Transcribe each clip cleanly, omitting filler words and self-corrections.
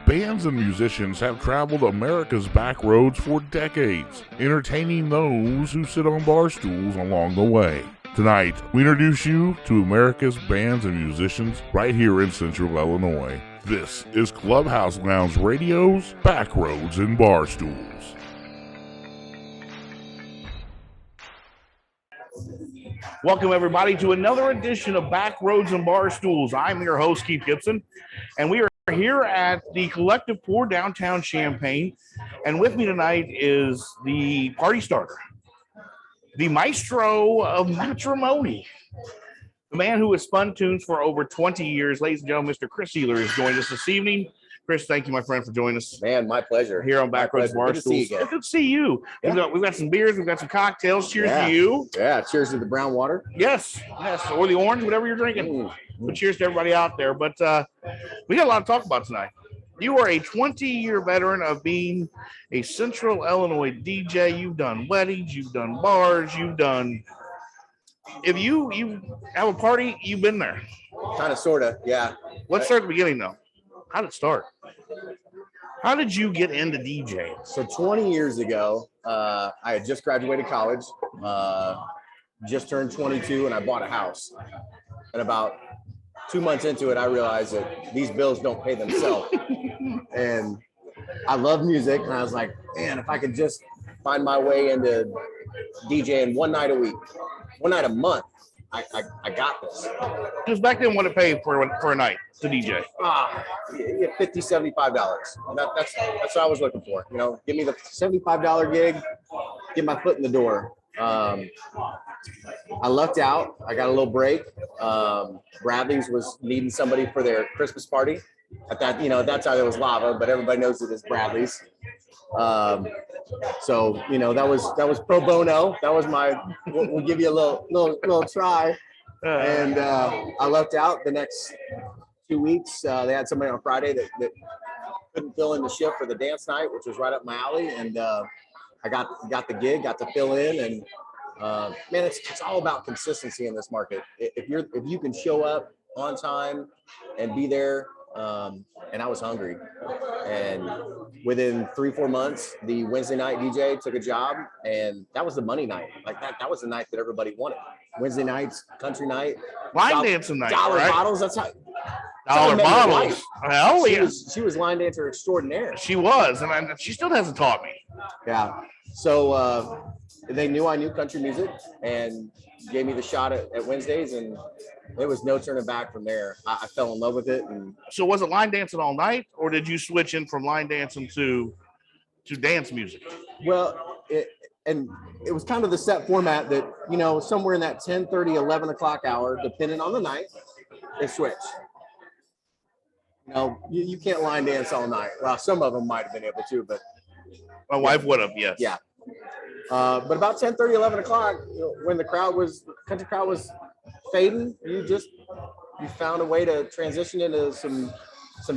Bands and musicians have traveled America's back roads for decades, entertaining those who sit on bar stools along the way. Tonight, we introduce you to America's bands and musicians right here in Central Illinois. This is Clubhouse Lounge Radio's Backroads and BarStools. Welcome, everybody, to another edition of Backroads and BarStools. I'm your host, Keith Gibson, and we are here at the Collective Pour downtown Champaign. And with me tonight is the party starter, the maestro of matrimony, the man who has spun tunes for over 20 years. Ladies and gentlemen, Mr. Kris Ehler is joining us this evening. Kris, thank you, my friend, for joining us. Man, my pleasure. Here on Backroads and BarStools. Good to see you. Yeah. We've got some beers. We've got some cocktails. Cheers to you. Yeah, cheers to the brown water. Yes, or the orange, whatever you're drinking. But cheers to everybody out there. But we got a lot to talk about tonight. You are a 20-year veteran of being a Central Illinois DJ. You've done weddings. You've done bars. You've done... If you have a party, you've been there. Kind of, sort of, yeah. Let's start at the beginning, though. How did it start? How did you get into DJing? So 20 years ago, I had just graduated college, just turned 22, and I bought a house. And about 2 months into it, I realized that these bills don't pay themselves. And I love music, and I was like, man, if I could just find my way into DJing one night a week, one night a month, I got this. Because back then, what it paid for a night to DJ? $50, $75. And that's what I was looking for. You know, give me the $75 gig, get my foot in the door. I lucked out. I got a little break. Bradley's was needing somebody for their Christmas party. At that time it was Lava, but everybody knows it as Bradley's. So that was pro bono. That was my we'll give you a little try. And I lucked out. The next 2 weeks, they had somebody on Friday that couldn't fill in the shift for the dance night, which was right up my alley. And I got the gig, got to fill in, and man, it's all about consistency in this market. If you can show up on time and be there. And I was hungry, and within 3-4 months, the Wednesday night DJ took a job, and that was the money night. Like that was the night that everybody wanted. Wednesday nights, country night, line dancing night, dollar right? bottles. That's how dollar bottles. Hell yeah, she was line dancer extraordinaire. She was, and she still hasn't taught me. Yeah. So they knew I knew country music and gave me the shot at Wednesdays, and there was no turning back from there. I fell in love with it. And so was it line dancing all night, or did you switch in from line dancing to dance music? Well, it was kind of the set format that, somewhere in that 10:30, 11 o'clock hour, depending on the night, they switch. You can't line dance all night. Well, some of them might have been able to, but my wife would have, yes. Yeah. But about 10:30, 11 o'clock, when the country crowd was fading, you found a way to transition into some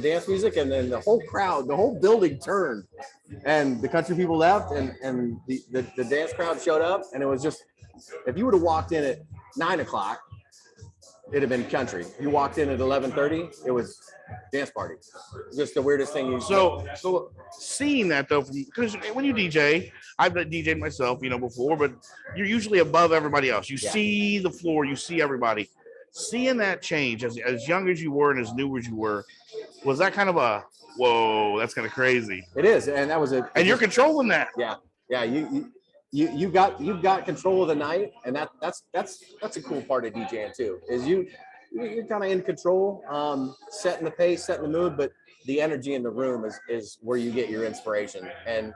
dance music, and then the whole building turned, and the country people left, and the dance crowd showed up, and it was just, if you would have walked in at 9 o'clock, it'd have been country. If you walked in at 11:30, it was dance party. Just the weirdest thing. So seeing that though, because when you DJ, I've DJed myself, before, but you're usually above everybody else. You see the floor, you see everybody. Seeing that change as young as you were and as new as you were, was that kind of a whoa? That's kind of crazy. It is, and that was and you're controlling that. Yeah. You got control of the night, and that's a cool part of DJing too. Is you're kind of in control, setting the pace, setting the mood, but the energy in the room is where you get your inspiration. And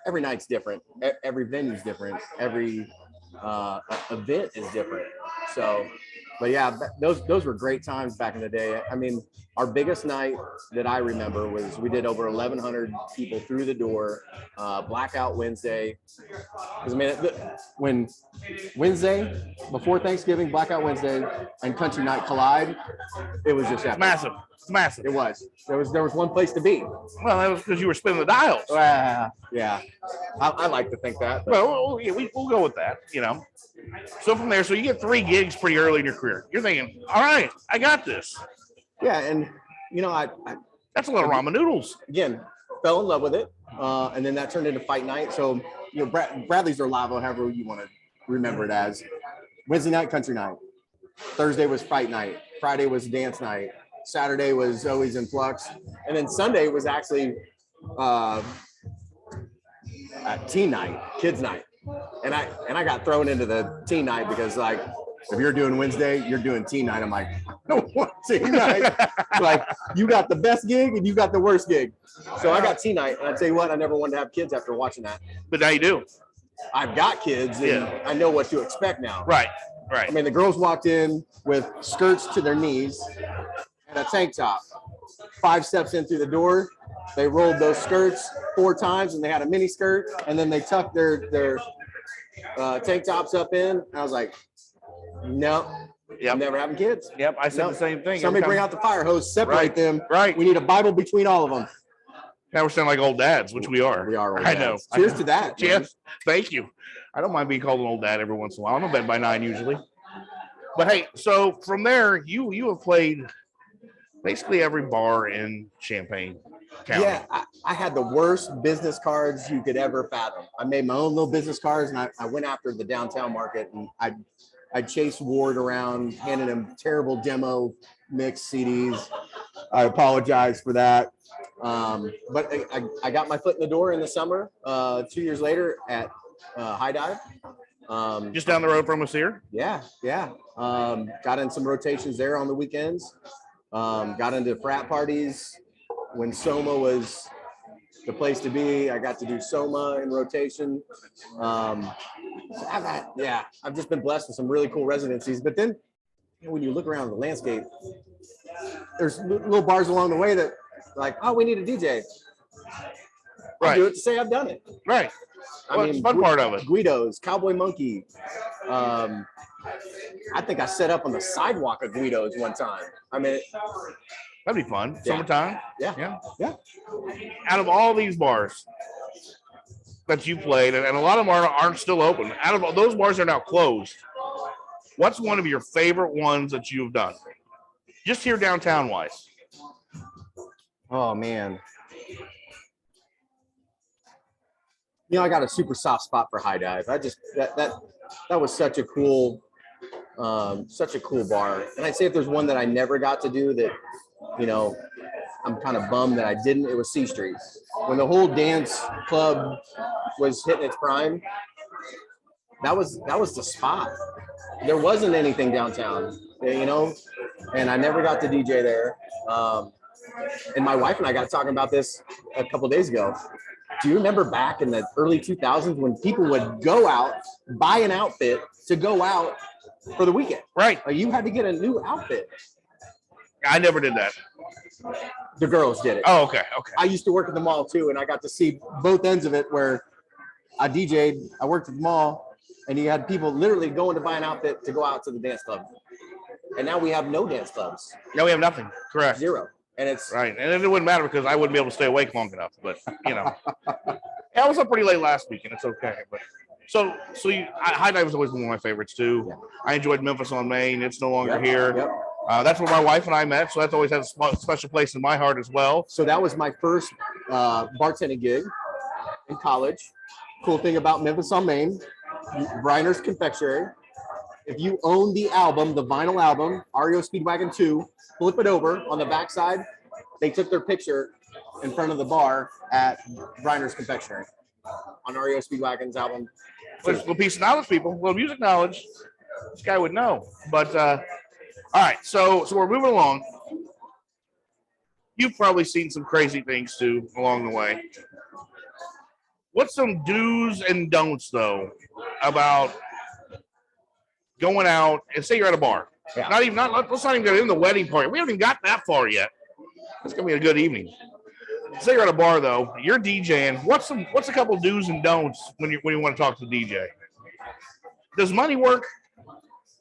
every night's different. Every venue's different. Every event is different. So, but yeah, those were great times back in the day. I mean, our biggest night that I remember was we did over 1,100 people through the door, Blackout Wednesday. Because I mean, when Wednesday before Thanksgiving, Blackout Wednesday, and Country Night collide, it was just massive. It's massive. It was. There was one place to be. Well, that was because you were spinning the dials. Yeah. I like to think that. But. Well, we'll go with that. So from there, so you get 3 gigs pretty early in your career. You're thinking, all right, I got this. Yeah, and That's a lot of ramen noodles. Again, fell in love with it. And then that turned into fight night. So, Bradley's or Lavo, however you want to remember it as. Wednesday night, country night. Thursday was fight night. Friday was dance night. Saturday was always in flux. And then Sunday was actually teen night, kids night. And I got thrown into the teen night because, like, if you're doing Wednesday, you're doing teen night. I'm like, I don't want teen night. Like, you got the best gig and you got the worst gig. So I got teen night. And I tell you what, I never wanted to have kids after watching that. But now you do. I've got kids and I know what to expect now. Right. I mean, the girls walked in with skirts to their knees and a tank top. 5 steps in through the door, they rolled those skirts 4 times and they had a mini skirt, and then they tucked their tank tops up in. And I was like, no, I'm never having kids. Yep, I said the same thing. Somebody bring out the fire hose, separate them. Right. We need a Bible between all of them. Now we're sounding like old dads, which we are. We are old I dads. know. Cheers to that. Yes, thank you. I don't mind being called an old dad every once in a while. I'm in bed by 9 usually. But hey, so from there, you have played basically every bar in Champaign County. Yeah, I had the worst business cards you could ever fathom. I made my own little business cards, and I went after the downtown market, and I chased Ward around, handed him terrible demo mix CDs. I apologize for that. But I got my foot in the door in the summer, 2 years later at High Dive. Just down the road from us here? Yeah. Got in some rotations there on the weekends. Got into frat parties when Soma was the place to be. I got to do Soma in rotation. I've just been blessed with some really cool residencies. But then when you look around the landscape, there's little bars along the way that like, oh, we need a DJ. I do it to say I've done it. Right. Well, it's the fun part of it. Guido's, Cowboy Monkey. I think I set up on the sidewalk of Guido's one time. I mean, that'd be fun. Summertime. Yeah. Out of all these bars that you played, and a lot of them aren't still open, out of all those bars are now closed, what's one of your favorite ones that you've done? Just here downtown wise. Oh, man. I got a super soft spot for High Dive. I just that was such a cool bar. And I'd say if there's one that I never got to do that, I'm kind of bummed that I didn't, it was C Street. When the whole dance club was hitting its prime, that was the spot. There wasn't anything downtown, and I never got to DJ there. And my wife and I got talking about this a couple of days ago. Do you remember back in the early 2000s when people would go out, buy an outfit to go out for the weekend? Right. You had to get a new outfit. I never did that. The girls did it. Oh, okay. I used to work at the mall too, and I got to see both ends of it where I DJ'd, I worked at the mall, and you had people literally going to buy an outfit to go out to the dance club. And now we have no dance clubs. No, we have nothing. Correct. 0. And it's right. And it wouldn't matter because I wouldn't be able to stay awake long enough. But I was up pretty late last week, and it's okay. But High Dive was always one of my favorites too. Yeah. I enjoyed Memphis on Main. It's no longer here. Yep. That's where my wife and I met, so that's always has a special place in my heart as well. So that was my first bartending gig in college. Cool thing about Memphis on Main, Briner's Confectionery. If you own the album, the vinyl album, REO Speedwagon 2, flip it over on the backside. They took their picture in front of the bar at Briner's Confectionery on REO Speedwagon's album. There's a little piece of knowledge, people, a little music knowledge. This guy would know. But all right, so we're moving along. You've probably seen some crazy things too along the way. What's some do's and don'ts though about going out and say you're at a bar? Yeah. Let's not even get in the wedding party. We haven't even got that far yet. It's gonna be a good evening. Say you're at a bar though, you're DJing. What's a couple do's and don'ts when you want to talk to the DJ? Does money work?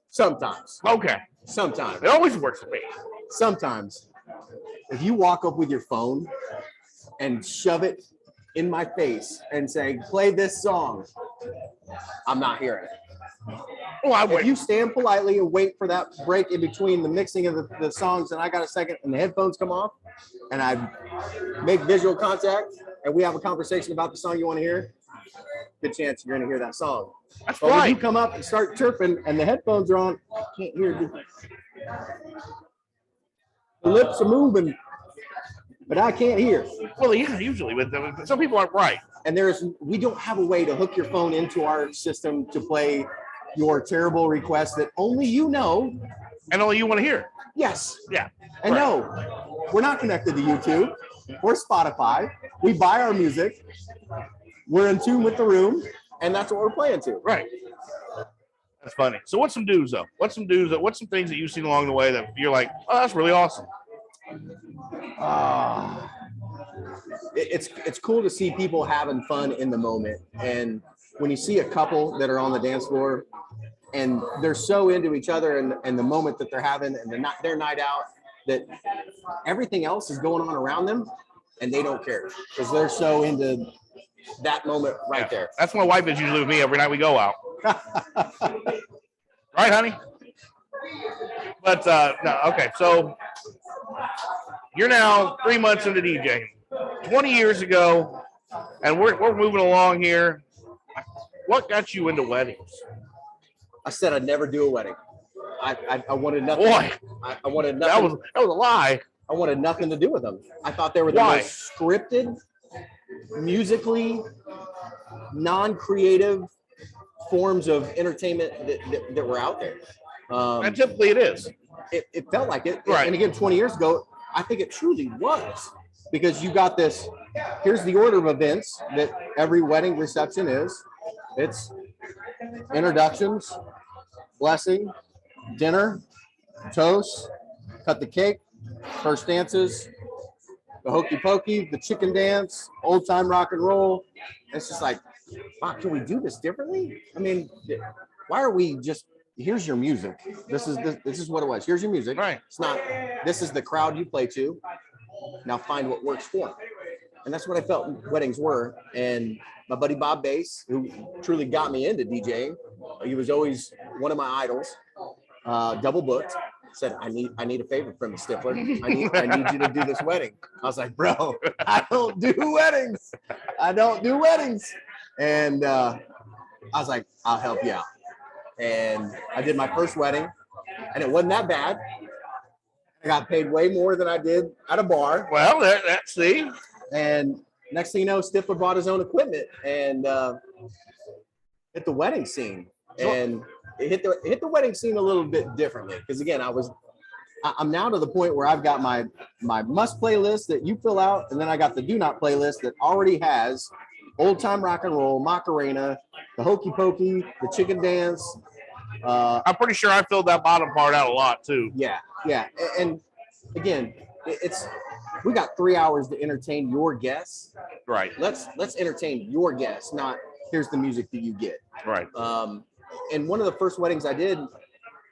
Sometimes. Okay. Sometimes. It always works for me. Sometimes. If you walk up with your phone and shove it in my face and say, play this song, I'm not hearing it. Well, if you stand politely and wait for that break in between the mixing of the songs and I got a second and the headphones come off, and I make visual contact and we have a conversation about the song you want to hear, good chance you're going to hear that song. That's but right. when you come up and start chirping and the headphones are on, I can't hear you. The lips are moving, but I can't hear. Well, yeah, usually, but some people aren't right. And we don't have a way to hook your phone into our system to play your terrible requests that only you know. And only you want to hear. Yes. Yeah. And right. no, we're not connected to YouTube or Spotify. We buy our music. We're in tune with the room, and that's what we're playing to. Right. That's funny. So what's some do's, though? What's some things that you've seen along the way that you're like, oh, that's really awesome? It's cool to see people having fun in the moment. And when you see a couple that are on the dance floor and they're so into each other and the moment that they're having and their night out, that everything else is going on around them and they don't care because they're so into that moment right there. That's my wife is usually with me every night we go out. Right, honey? But no, okay. So you're now 3 months into DJing. 20 years ago, and we're moving along here. What got you into weddings? I said I'd never do a wedding. I wanted nothing. Boy, I wanted nothing. That was a lie. I wanted nothing to do with them. I thought they were the most scripted, musically non-creative forms of entertainment that were out there. And typically it is. It felt like it. Right. And again, 20 years ago, I think it truly was. Because you got this, here's the order of events that every wedding reception is. It's introductions, blessing, dinner, toast, cut the cake, first dances, the hokey pokey, the chicken dance, old time rock and roll. It's just like, wow, can we do this differently? I mean, why are we just, here's your music. This is what it was. Here's your music. Right. It's not, this is the crowd you play to. Now find what works for them. And that's what I felt weddings were. And my buddy Bob Bass, who truly got me into DJing, he was always one of my idols, double booked, said, I need a favor from you, Stifler. I need you to do this wedding. I was like, bro, I don't do weddings. I don't do weddings. And I was like, I'll help you out. And I did my first wedding, and it wasn't that bad. I got paid way more than I did at a bar. Well, that's see. And next thing you know, Stifler bought his own equipment and hit the wedding scene. And it hit the wedding scene a little bit differently. Because again, I'm now to the point where I've got my must playlist that you fill out, and then I got the do not playlist that already has old time rock and roll, Macarena, the hokey pokey, the chicken dance. I'm pretty sure I filled that bottom part out a lot too. Yeah. And again, we got 3 hours to entertain your guests. Right. Let's entertain your guests, not here's the music that you get. Right. And one of the first weddings I did,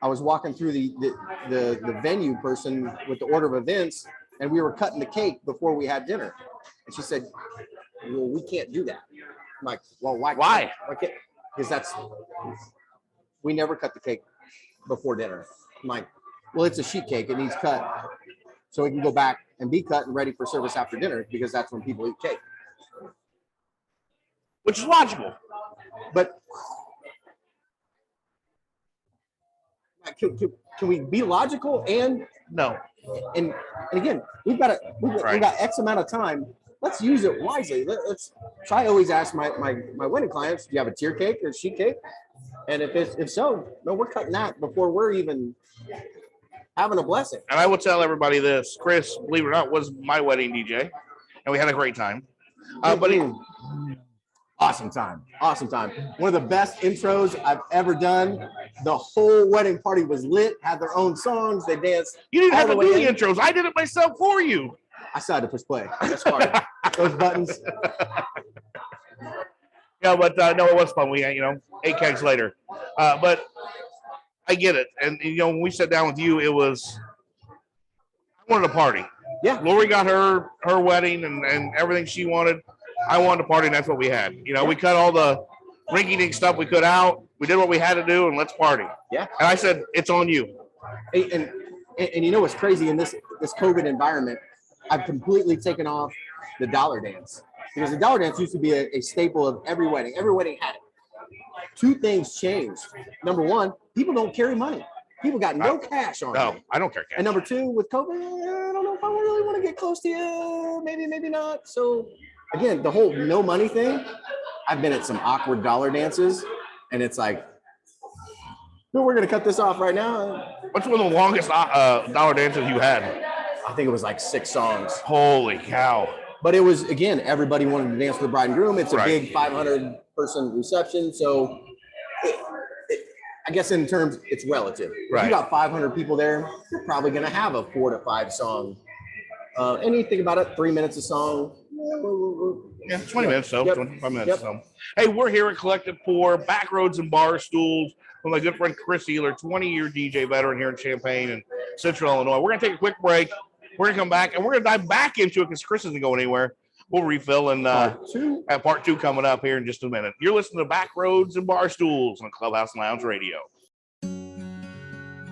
I was walking through the venue person with the order of events, and we were cutting the cake before we had dinner. And she said, well, we can't do that. I'm like, well, why? Why can't? Because we never cut the cake before dinner. I'm like, well, it's a sheet cake. It needs cut so it can go back and be cut and ready for service after dinner, because that's when people eat cake. Which is logical. But can we be logical and no? And again, we've got X amount of time. Let's use it wisely. So I always ask my wedding clients, do you have a tier cake or a sheet cake? And if so, no, we're cutting that before we're even having a blessing. And I will tell everybody this: Kris, believe it or not, was my wedding DJ, and we had a great time. Awesome time. One of the best intros I've ever done. The whole wedding party was lit, had their own songs, they danced. You didn't have to do the intros. I did it myself for you. I decided to push play. That's hard. Those buttons. Yeah, but no, it was fun. We, 8 kegs later. But I get it. And, when we sat down with you, it was, I wanted a party. Yeah. Lori got her wedding and everything she wanted. I wanted a party, and that's what we had. We cut all the rinky-dink stuff we could out. We did what we had to do, and let's party. Yeah. And I said, it's on you. And what's crazy in this COVID environment, I've completely taken off the dollar dance, because the dollar dance used to be a staple of every wedding. Every wedding had it. Two things changed. Number one, people don't carry money. People got no cash on them. No, I don't care. Cash. And number two, with COVID, I don't know if I really want to get close to you. Maybe not. So again, the whole no money thing, I've been at some awkward dollar dances, and it's like, no, we're going to cut this off right now. What's one of the longest dollar dances you had? I think it was like 6 songs. Holy cow. But it was, again, everybody wanted to dance with the bride and groom. It's a big 500-person reception. So I guess in terms, it's relative. If you got 500 people there, you're probably going to have a 4 to 5 song. And you think about it, 3 minutes a song. Yeah, 20 minutes, so 25 minutes. So. Hey, we're here at Collective Pour, Backroads and BarStools, with my good friend Kris, 20-year DJ veteran here in Champaign and Central Illinois. We're going to take a quick break. We're going to come back, and we're going to dive back into it because Kris isn't going anywhere. We'll refill and have part 2 coming up here in just a minute. You're listening to Backroads and BarStools on Clubhouse Lounge Radio.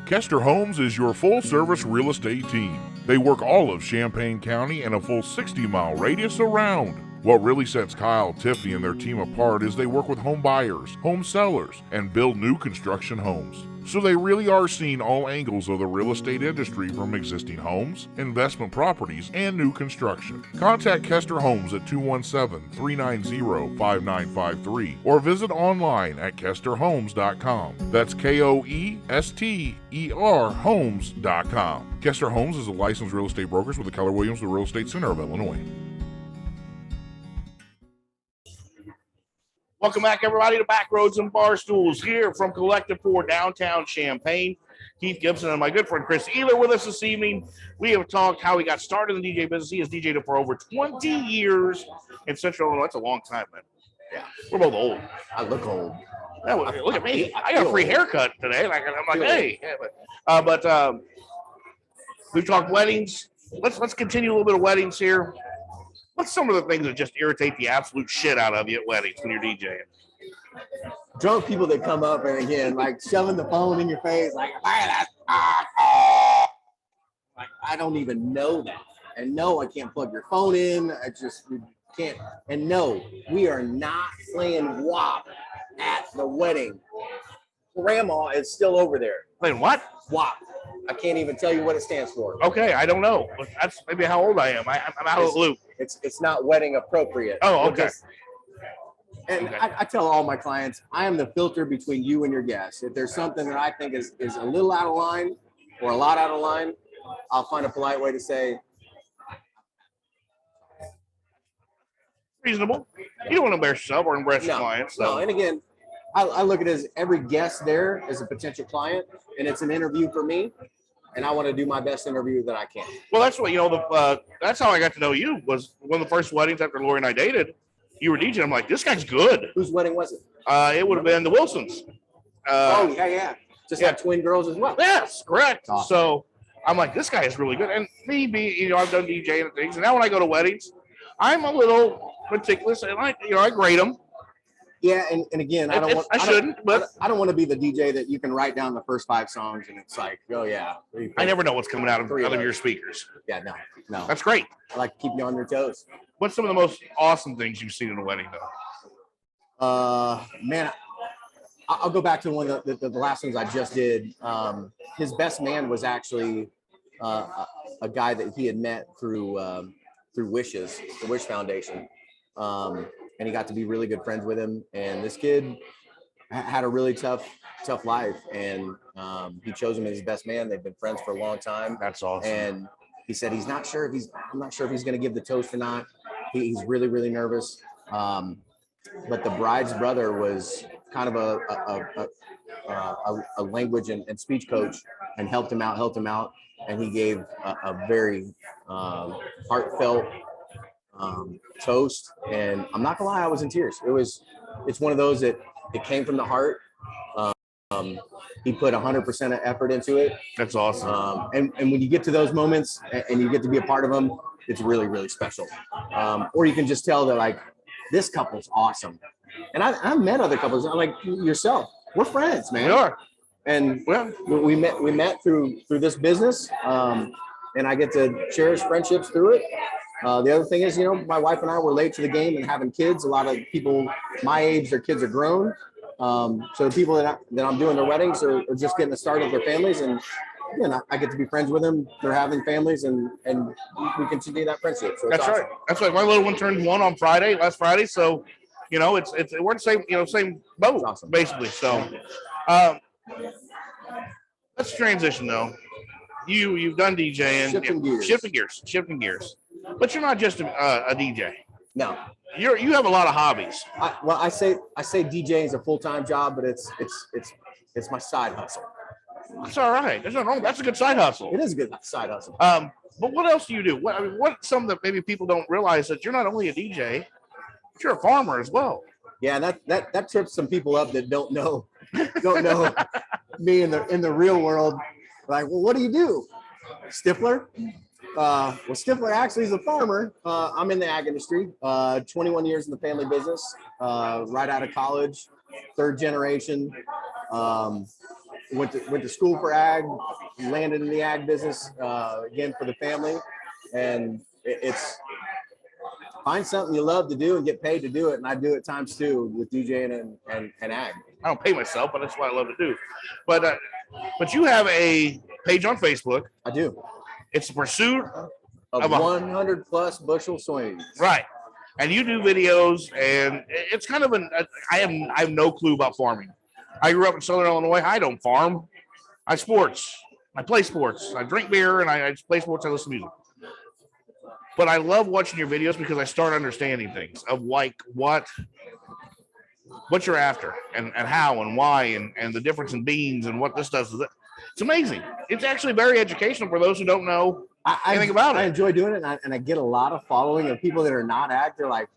Kester Homes is your full-service real estate team. They work all of Champaign County and a full 60-mile radius around. What really sets Kyle, Tiffany, and their team apart is they work with home buyers, home sellers, and build new construction homes. So they really are seeing all angles of the real estate industry, from existing homes, investment properties, and new construction. Contact Kester Homes at 217-390-5953 or visit online at kesterhomes.com. That's KOESTER homes.com. Kester Homes is a licensed real estate broker with the Keller Williams, the Real Estate Center of Illinois. Welcome back, everybody, to Backroads and BarStools here from Collective Pour, downtown Champaign. Keith Gibson and my good friend Kris Ehler with us this evening. We have talked how he got started in the DJ business. He has DJed for over 20 years in Central Illinois. That's a long time, man. Yeah, we're both old. I look old. Yeah, look at me. I got a free haircut today. I'm like, hey. But we've talked weddings. Let's continue a little bit of weddings here. What's some of the things that just irritate the absolute shit out of you at weddings when you're DJing? Drunk people that come up and, again, like shoving the phone in your face, like I don't even know that. And no, I can't plug your phone in. I just can't. And no, we are not playing WAP at the wedding. Grandma is still over there. Playing what? WAP. I can't even tell you what it stands for. Okay, I don't know. That's maybe how old I am. I'm out of the loop. It's not wedding appropriate. Oh, okay. I tell all my clients, I am the filter between you and your guests. If there's something that I think is a little out of line or a lot out of line, I'll find a polite way to say. Reasonable. You don't want to embarrass yourself or embarrass your clients. So. No, and again, I look at it as every guest there is a potential client, and it's an interview for me. And I want to do my best interview that I can. Well, that's what, that's how I got to know you, was one of the first weddings after Lori and I dated. You were DJing. I'm like, this guy's good. Whose wedding was it? It would have been the Wilsons. Yeah. Just had twin girls as well. Yes, correct. Awesome. So I'm like, this guy is really good. And me being, I've done DJing and things. And now when I go to weddings, I'm a little meticulous, and I grade them. Yeah, and again, I don't want to be the DJ that you can write down the first 5 songs and it's like, oh yeah. I never know what's coming out of your speakers. Yeah, no. That's great. I like to keep you on your toes. What's some of the most awesome things you've seen in a wedding, though? Man, I'll go back to one of the last ones I just did. His best man was actually a guy that he had met through Wishes, the Wish Foundation. And he got to be really good friends with him. And this kid had a really tough life. And he chose him as his best man. They've been friends for a long time. That's awesome. And he said I'm not sure if he's going to give the toast or not. He's really, really nervous. But the bride's brother was kind of a language and speech coach and helped him out. And he gave a very heartfelt toast, and I'm not gonna lie, I was in tears. It's one of those that it came from the heart. He put 100% of effort into it. That's awesome. And when you get to those moments and you get to be a part of them, it's really, really special. Or you can just tell that, like, this couple's awesome. And I've met other couples, like yourself. We're friends, man. We are. And we met through this business. And and I get to cherish friendships through it. The other thing is, my wife and I were late to the game and having kids. A lot of people my age, their kids are grown. So the people that I'm doing their weddings are just getting the start of their families, and I get to be friends with them. They're having families, and we continue that friendship. So that's awesome. right. That's right. My little one turned 1 on last Friday. So, it's we're the same boat, awesome. Basically. So, let's transition though. You've done DJing, shifting gears, but you're not just a DJ. No, you have a lot of hobbies. I say DJing is a full-time job, but it's my side hustle. That's all right. There's nothing wrong. That's a good side hustle. It is a good side hustle. But what else do you do? What's some that maybe people don't realize, that you're not only a DJ, but you're a farmer as well. Yeah, that trips some people up that don't know me in the real world. Like, well, what do you do? Stifler? Stifler actually is a farmer. I'm in the ag industry, 21 years in the family business, right out of college, 3rd generation. Went to school for ag, landed in the ag business, again for the family. And it's find something you love to do and get paid to do it. And I do it times 2 with DJing and ag. I don't pay myself, but that's what I love to do. But you have a page on Facebook. I do. It's the pursuit of 100 plus bushel soybeans. Right. And you do videos, and it's kind of I have no clue about farming. I grew up in Southern Illinois. I don't farm. I sports. I play sports. I drink beer, and I play sports. I listen to music. But I love watching your videos because I start understanding things of like what you're after and how and why and the difference in beans and what this does. It's amazing. It's actually very educational for those who don't know anything about it. I enjoy doing it, and I get a lot of following of people that are not ag. They're like,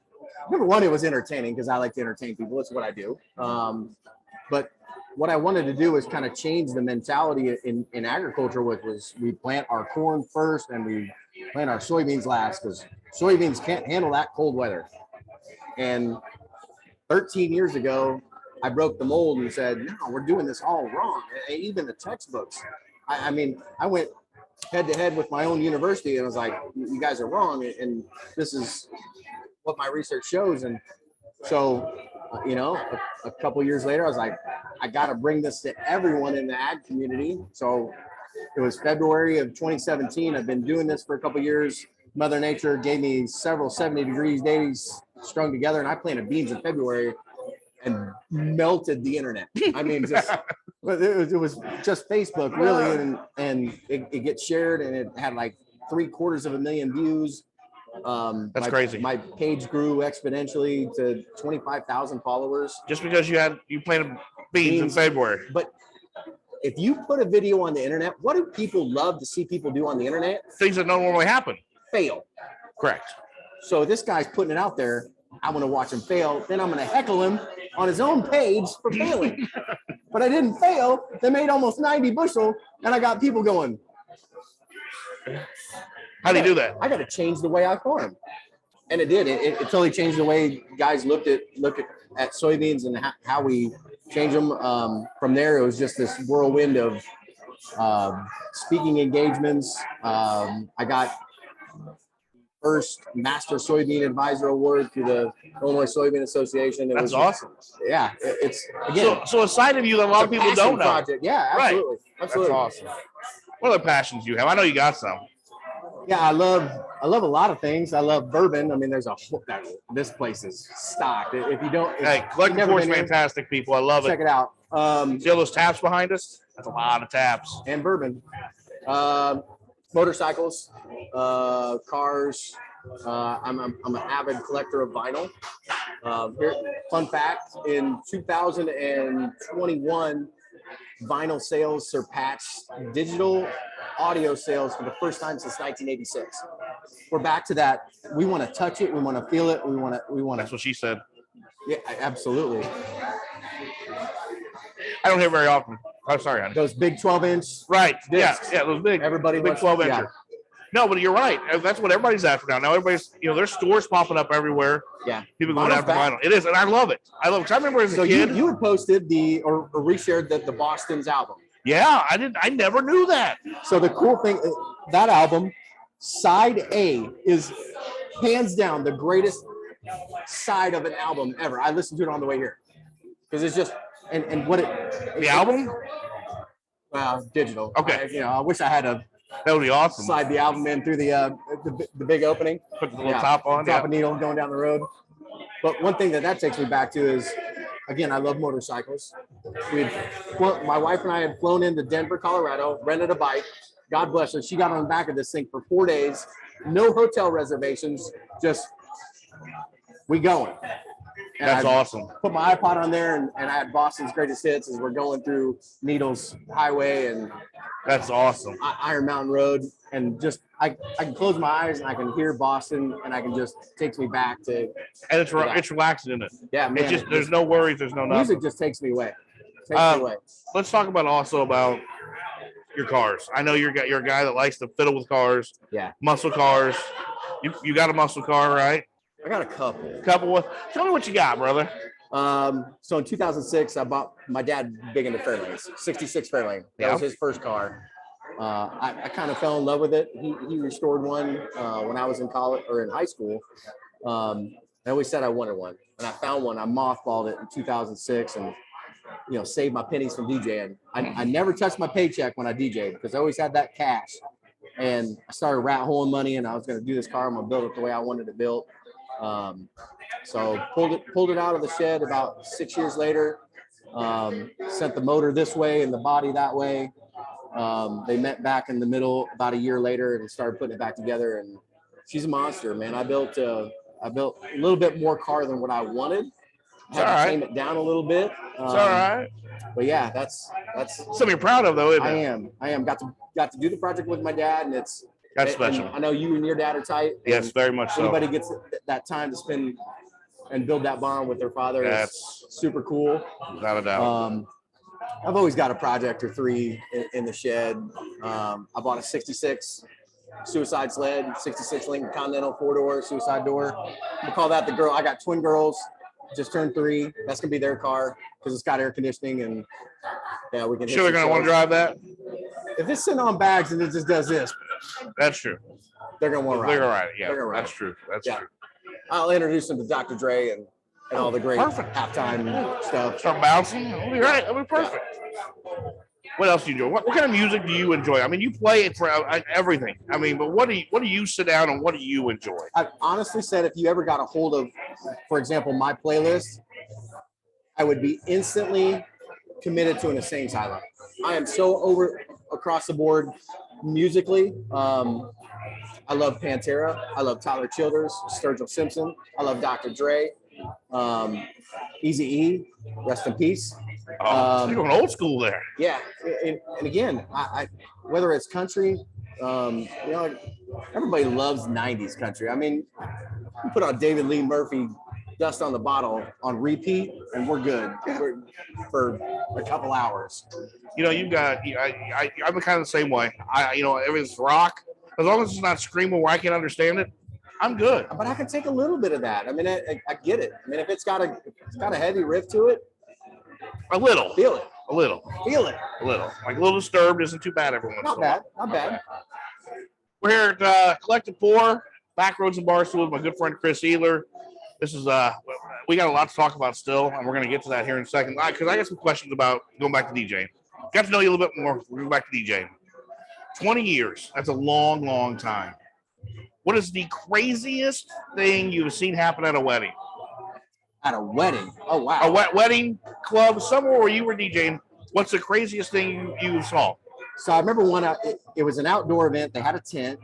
number one, it was entertaining because I like to entertain people. That's what I do. But what I wanted to do was kind of change the mentality in agriculture, which was we plant our corn first and we plant our soybeans last, because soybeans can't handle that cold weather. And 13 years ago, I broke the mold and said, no, we're doing this all wrong. Even the textbooks. I mean, I went head to head with my own university and I was like, you guys are wrong. And this is what my research shows. And so, a couple years later, I was like, I got to bring this to everyone in the ag community. So it was February of 2017. I've been doing this for a couple years. Mother Nature gave me several 70-degree days strung together, and I planted beans in February and melted the internet. I mean, it was just Facebook really, and it gets shared, and it had like 750,000 views. That's crazy. My page grew exponentially to 25,000 followers. Just because you planted beans in February. But if you put a video on the internet, what do people love to see people do on the internet? Things that don't normally happen. Fail. Correct. So this guy's putting it out there. I want to watch him fail. Then I'm going to heckle him on his own page for failing. But I didn't fail. They made almost 90 bushel, and I got people going, how do you do that? I got to change the way I farm. And it did. It totally changed the way guys look at soybeans and how we change them. From there, it was just this whirlwind of speaking engagements. I got first Master Soybean Advisor Award through the Illinois Soybean Association. That's awesome. Yeah, it's again. So a side of you that a lot of people don't know. Project. Yeah, absolutely. Right. Absolutely. That's awesome. What other passions do you have? I know you got some. Yeah, I love a lot of things. I love bourbon. I mean, this place is stocked. If you don't, hey, Collective Force, fantastic people. I love it. Check it out. See all those taps behind us? That's a lot of taps. And bourbon. Motorcycles, cars. I'm an avid collector of vinyl. Fun fact: in 2021, vinyl sales surpassed digital audio sales for the first time since 1986. We're back to that. We want to touch it. We want to feel it. We want to. That's what she said. Yeah, absolutely. I don't hear very often. Oh, sorry, honey. Those big 12-inch. Right. Discs. Yeah. Those big. Everybody big 12-incher. Yeah. No, but you're right. That's what everybody's after now. Now everybody's, there's stores popping up everywhere. Yeah. People going after vinyl. It is, and I love it. Because I remember as a kid. You had posted or reshared the Boston's album. Yeah, I never knew that. So the cool thing, that album, side A, is hands down the greatest side of an album ever. I listened to it on the way here because it's just and what the album. Digital. Okay. I wish I had a. That would be awesome. Slide the album in through the big opening. Put the little top on. Top of needle going down the road. But one thing that takes me back to is, again, I love motorcycles. My wife and I had flown into Denver, Colorado, rented a bike. God bless her. She got on the back of this thing for 4 days. No hotel reservations. Just we going. And that's awesome. Put my iPod on there, and I had Boston's Greatest Hits as we're going through Needles Highway and that's awesome. Iron Mountain Road, and just I can close my eyes and I can hear Boston, and I can just takes me back to. And it's relaxing, isn't it? Yeah, man. It's just there's no worries, there's no nothing. Music just takes me away. Let's talk about your cars. I know you're a guy that likes to fiddle with cars. Yeah. Muscle cars. You got a muscle car, right? I got a couple. Tell me what you got, brother. So in 2006, I bought my dad big into Fairlanes, 66 Fairlane. That was his first car. I kind of fell in love with it. He restored one when I was in college or in high school. I always said I wanted one, and I found one. I mothballed it in 2006, and saved my pennies from DJing. I never touched my paycheck when I DJed because I always had that cash. And I started rat holing money, and I was going to do this car. I'm going to build it the way I wanted it built. So pulled it out of the shed about 6 years later. Sent the motor this way and the body that way. They met back in the middle about a year later and started putting it back together. And she's a monster, man. I built a little bit more car than what I wanted. Had to tame it down a little bit. It's all right. But yeah, that's something you're proud of, though, isn't it? I am. Got to do the project with my dad, and that's special. And I know you and your dad are tight. Yes, very much so. Anybody gets that time to spend and build that bond with their father is super cool. Without a doubt. I've always got a project or three in the shed. I bought a 66 suicide sled, 66 Lincoln Continental 4-door suicide door. We call that the girl. I got twin girls, just turned 3. That's gonna be their car because it's got air conditioning, and yeah, we can. Sure, they're gonna want to drive that. If it's sitting on bags and it just does this, that's true. They're gonna want to ride. They're gonna ride it. Yeah, that's true. That's true. I'll introduce them to Dr. Dre and all the great halftime stuff. Start bouncing. It'll be right. It'll be perfect. Yeah. What else do you enjoy? What kind of music do you enjoy? I mean, you play it for everything. I mean, but what do you sit down and what do you enjoy? I've honestly said if you ever got a hold of, for example, my playlist, I would be instantly committed to an insane asylum. I am so across the board musically. I love Pantera. I love Tyler Childers, Sturgill Simpson. I love Dr. Dre. Eazy-E, rest in peace. You're going old school there. Yeah, and again, I whether it's country, everybody loves 90s country. I mean, you put on David Lee Murphy, Dust on the Bottle on repeat, and we're good for a couple hours. You've got. I'm kind of the same way. Everything's rock. As long as it's not screaming where I can understand it, I'm good. But I can take a little bit of that. I mean, I get it. I mean, if it's got a heavy riff to it, a little, feel it. A little, feel it. A little. Like a little Disturbed isn't too bad every once in a while. Not bad. We're here at Collective 4, Backroads and BarStools with my good friend Kris Ehler. This is we got a lot to talk about still, and we're going to get to that here in a second. Because I got some questions about going back to DJing. Got to know you a little bit more. We're going back to DJing. 20 years. That's a long, long time. What is the craziest thing you've seen happen at a wedding? At a wedding? Oh, wow. A wedding club, somewhere where you were DJing. What's the craziest thing you saw? So I remember it was an outdoor event. They had a tent.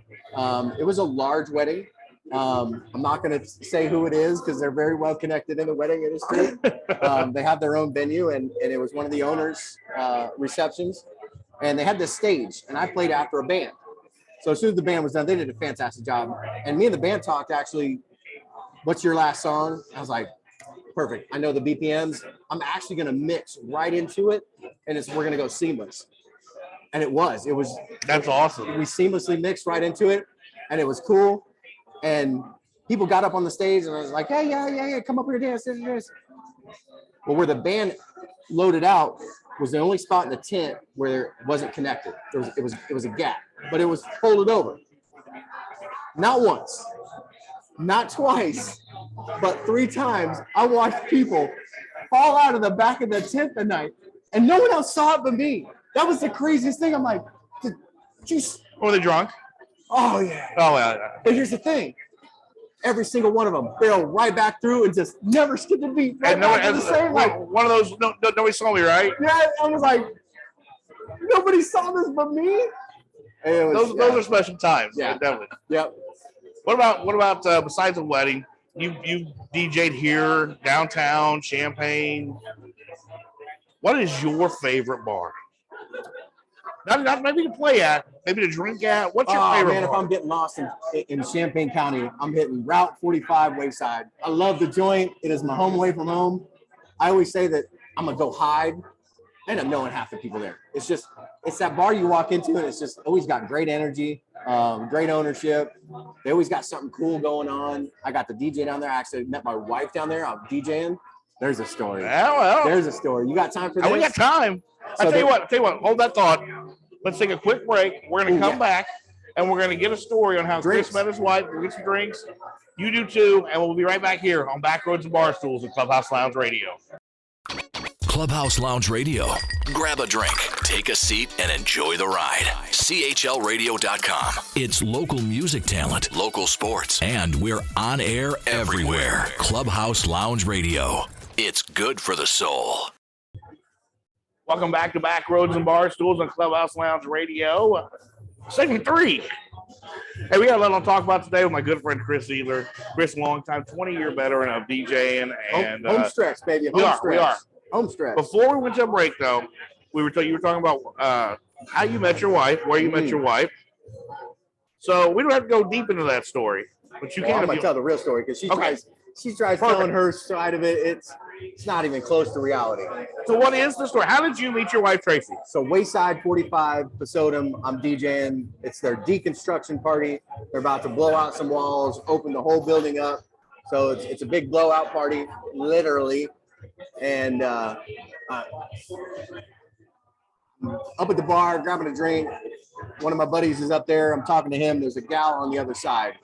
It was a large wedding. I'm not going to say who it is because they're very well connected in the wedding industry. They have their own venue, and it was one of the owners' receptions. And they had this stage, and I played after a band. So as soon as the band was done, they did a fantastic job. And me and the band talked, actually, what's your last song? I was like, perfect. I know the BPMs. I'm actually going to mix right into it, and we're going to go seamless. And it was. That's awesome. We seamlessly mixed right into it, and it was cool. And people got up on the stage, and I was like, hey, yeah, come up here, dance. Well, where the band loaded out was the only spot in the tent where it wasn't connected. It was a gap. but it was folded over. Not once, not twice, but 3 times I watched people fall out of the back of the tent that night, and no one else saw it but me. That was the craziest thing. I'm like, jeez. Were they drunk? Oh, yeah. Oh, yeah. But here's the thing. Every single one of them barreled right back through and just never skipped a beat. Right, and no, back to the same, like, one of those, nobody saw me, right? Yeah, I was like, nobody saw this but me. Those are special times. Yeah, definitely. Yep. What about besides the wedding? You DJ'd here, downtown, Champaign. What is your favorite bar? Not maybe to play at, maybe to drink at. What's your favorite bar? If I'm getting lost in Champaign County, I'm hitting Route 45 Wayside. I love the joint. It is my home away from home. I always say that I'm going to go hide. I end up knowing half the people there. It's that bar you walk into, and it's just always got great energy, great ownership. They always got something cool going on. I got the DJ down there. I actually met my wife down there. I'm DJing. There's a story. Well. There's a story. You got time for this? We got time. I'll tell you what. Hold that thought. Let's take a quick break. We're going to come back, and we're going to get a story on how Kris met his wife. We'll get some drinks. You do too, and we'll be right back here on Backroads and BarStools at Clubhouse Lounge Radio. Clubhouse Lounge Radio. Grab a drink, take a seat, and enjoy the ride. CHLradio.com. It's local music talent, local sports, and we're on air everywhere. Clubhouse Lounge Radio. It's good for the soul. Welcome back to Backroads and BarStools on Clubhouse Lounge Radio. Segment 3. Hey, we got a little to talk about today with my good friend Kris Ehler. Kris, longtime 20-year veteran of DJing. And home stretch, baby. We are. Home stretch. Before we went to a break, though, you were talking about how you met your wife, where you met your wife. So we don't have to go deep into that story, but you can. I'm gonna tell the real story because she tries telling her side of it. It's not even close to reality. So what is the story? How did you meet your wife, Tracy? So Wayside 45, Pasodum, I'm DJing. It's their deconstruction party. They're about to blow out some walls, open the whole building up. So it's a big blowout party, literally. And up at the bar, grabbing a drink. One of my buddies is up there. I'm talking to him. There's a gal on the other side.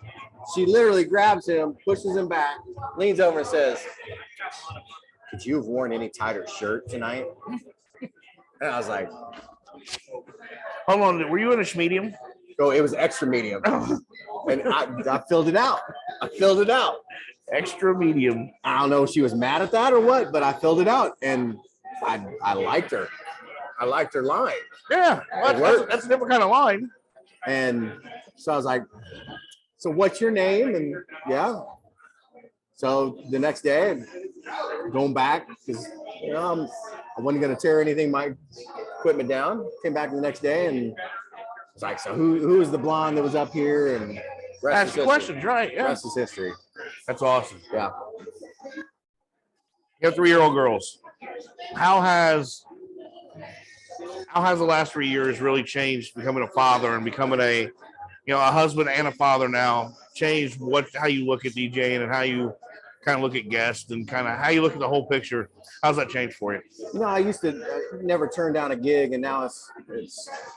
She literally grabs him, pushes him back, leans over and says, "Could you have worn any tighter shirt tonight?" And I was like, hold on. Were you in a medium? Oh, it was extra medium. And I filled it out. Extra medium. I don't know if she was mad at that or what, but I filled it out, and I liked her. I liked her line. Yeah, well, that's a different kind of line. And so I was like, "So what's your name?" And yeah. So the next day, going back because I wasn't going to tear my equipment down. Came back the next day and was like, "So who is the blonde that was up here?" And ask questions, right? Yeah. Rest is history. That's awesome. Yeah. You have 3-year-old girls. How has the last 3 years really changed becoming a father and becoming a husband and a father now? Changed how you look at DJing and how you kind of look at guests and kind of how you look at the whole picture. How's that changed for you? I used to never turn down a gig, and now it's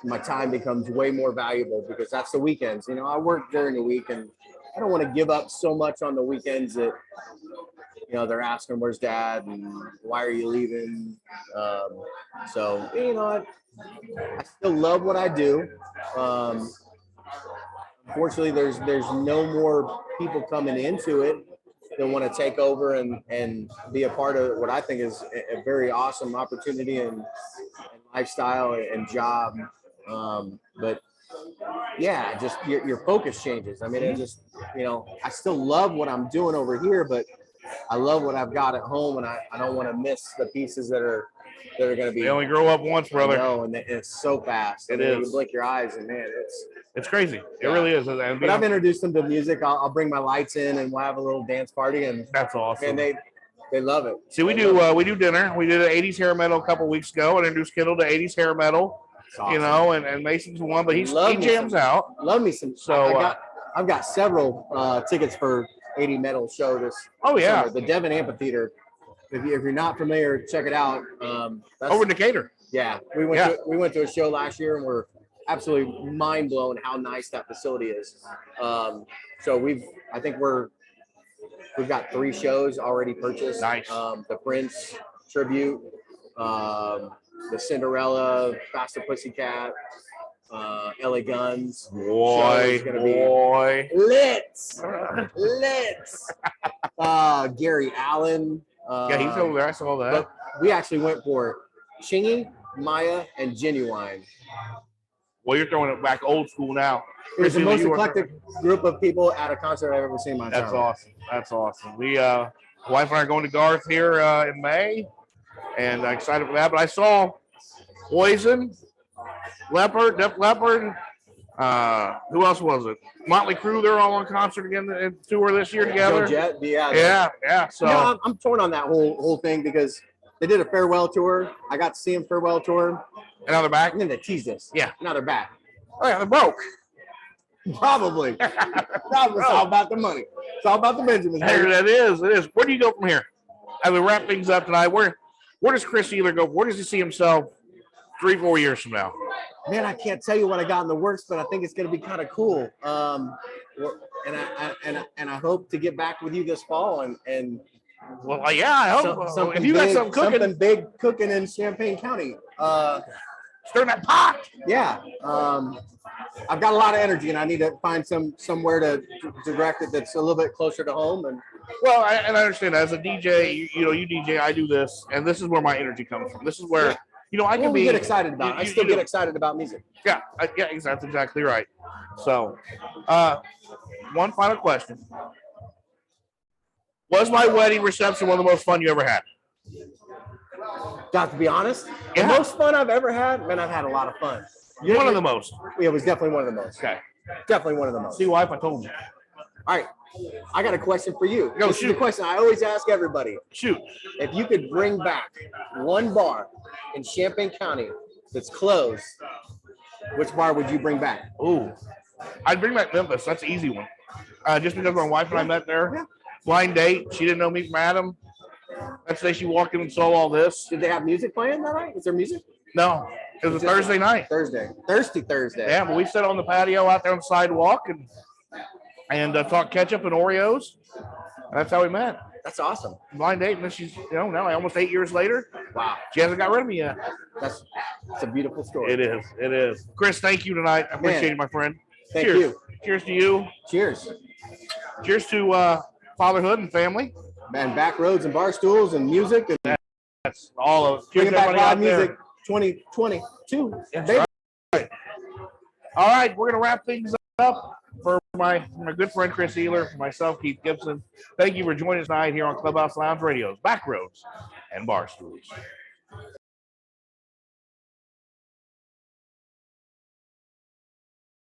my time becomes way more valuable because that's the weekends. I work during the week, and I don't want to give up so much on the weekends that they're asking, "Where's Dad?" and "Why are you leaving?" So I still love what I do. Unfortunately, there's no more people coming into it that want to take over and be a part of what I think is a very awesome opportunity and lifestyle and job. But yeah, just your focus changes. I mean, it just, I still love what I'm doing over here, but I love what I've got at home, and I don't want to miss the pieces that are going to be. They only grow up once, brother. And it's so fast. It is. You blink your eyes, and man, it's crazy. It really is. But I've introduced them to music. I'll bring my lights in, and we'll have a little dance party, and that's awesome. And they love it. See, we do dinner. We did an 80s hair metal a couple weeks ago. I introduced Kendall to 80s hair metal. Awesome. And Mason's one, but he jams out. Love me some. So I've got several tickets for 80 metal show this. Oh yeah, summer. The Devon Amphitheater. If you're not familiar, check it out. Over in Decatur. Yeah, we went to a show last year, and we're absolutely mind blown how nice that facility is. So we've got 3 shows already purchased. Nice. The Prince tribute, the Cinderella, Faster Pussycat, LA Guns. Boy. Lit. Gary Allen. Yeah, he's over there. I saw that. But we actually went for Chingy, Maya, and Genuine. Well, you're throwing it back old school now. It was the Kris, most you were- eclectic group of people at a concert I've ever seen in my entire That's life. awesome. That's awesome. We, wife and I are going to Garth here in May, and I'm excited for that. But I saw Poison, Leopard, Def Leppard. Who else was it? Motley Crue. They're all on concert again and tour this year together. Joe Jett, Yeah. So no, I'm torn on that whole thing because they did a farewell tour. I got to see them farewell tour. and now they're back. And then they teased us. Yeah. Now they're back. Oh yeah, they're broke. Probably. It's all about the money. It's all about the Benjamins. Hey, baby. it is. Where do you go from here? As we wrap things up tonight, where does Kris Ehler go? Where does he see himself 3-4 years from now? Man, I can't tell you what I got in the works, but I think it's going to be kind of cool. And I hope to get back with you this fall and Well, yeah, I hope. something If you got big, something cooking, something big cooking in Champaign County. stir that pot. Yeah. I've got a lot of energy, and I need to find somewhere to direct it that's a little bit closer to home. And Well, I understand. As a DJ, you DJ, I do this, and this is where my energy comes from. This is where I can get excited about. I still get excited about music. Yeah, that's exactly right. So, one final question: was my wedding reception one of the most fun you ever had? Got to be honest, Yeah. the most fun I've ever had. Man, I've had a lot of fun. One of the most. Yeah, it was definitely one of the most. Okay. Definitely one of the most. See, wife, I told you. All right, I got a question for you. Go, This is shoot. the question I always ask everybody. Shoot. If you could bring back one bar in Champaign County that's closed, which bar would you bring back? Ooh, I'd bring back Memphis. That's an easy one. Just because my wife and I met there. Blind date. She didn't know me from Adam. That day she walked in and saw all this. Did they have music playing that night? Was there music? No, it was a Thursday night. Thursday. Yeah, but we sat on the patio out there on the sidewalk and talked ketchup and Oreos. And that's how we met. That's awesome. Blind date, and then she's now almost 8 years later. Wow. She hasn't got rid of me yet. It's a beautiful story. It is. Kris, thank you tonight. I appreciate it, my friend. Thank Cheers. you. Cheers to you. Cheers. Cheers to fatherhood and family. Man, Backroads and BarStools and music and That's all of. bringing Cheers, back everybody live out there. music 2022. That's Baby. right. All right, we're gonna wrap things up for my good friend Kris Ehler, for myself, Keith Gibson. Thank you for joining us tonight here on Clubhouse Lounge Radio's Backroads and BarStools.